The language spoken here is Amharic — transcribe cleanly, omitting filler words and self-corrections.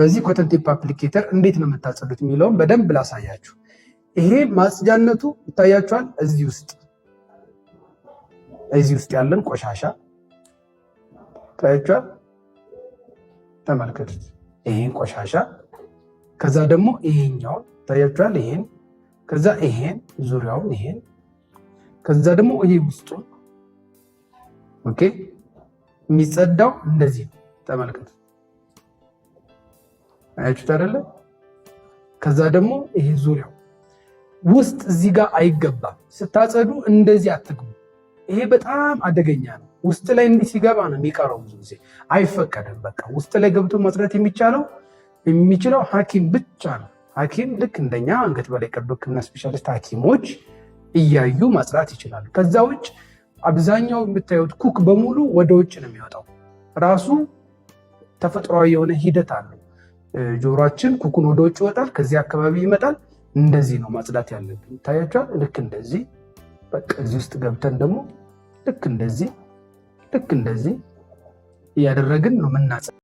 በዚህ ኮተን ቴፕ አፕሊኬተር እንዴት ነው የምታጸዱት የሚለውን በደንብ ላሳያችሁ። ይሄ ማጽጃነቱ ይታያችኋል። እዚህ ውስጥ ያለን ቆሻሻ ታያችኋል። ተመልከቱት። ይሄን ቆሻሻ ከዛ ደግሞ ይሄኛውን ታያችኋል። ይሄን ከዛ ይሄን ዙሪያውን ይሄን ከዛ ደግሞ ይሄ ውስጡ ኦኬ። የሚጸዳው እንደዚህ ነው። ተመልከቱት። አያችሁት አይደለ? ከዛ ደግሞ ይሄ ዙሪያው ውስጥ እዚህ ጋር አይገባም። ስታጸዱ እንደዚህ አትግቡ። ይሄ በጣም አደገኛ ነው። ውስጥ ላይ እንዲህ ሲገባ ነው የሚቀረው። ብዙ ጊዜ አይፈቀድም። በቃ ውስጥ ላይ ገብቶ ማጽዳት የሚችለው ሐኪም ብቻ ነው። ሐኪም ልክ እንደኛ አንገት በላይ ቀዶ ሕክምና ስፔሻሊስት ሐኪሞች እያዩ ማጽዳት ይችላሉ። ከዛ ውጭ አብዛኛው የምታዩት ኩክ በሙሉ ወደ ውጭ ነው የሚወጣው። ራሱ ተፈጥሯዊ የሆነ ሂደት አለው። ጆሮአችን ኩኩን ወደ ውጭ ይወጣል፣ ከዚህ አካባቢ ይመጣል። እንደዚህ ነው ማጽዳት ያለብን። ታያችኋል። ልክ እንደዚህ በቃ እዚህ ውስጥ ገብተን ደግሞ ልክ እንደዚህ እያደረግን ነው የምናጸዳው።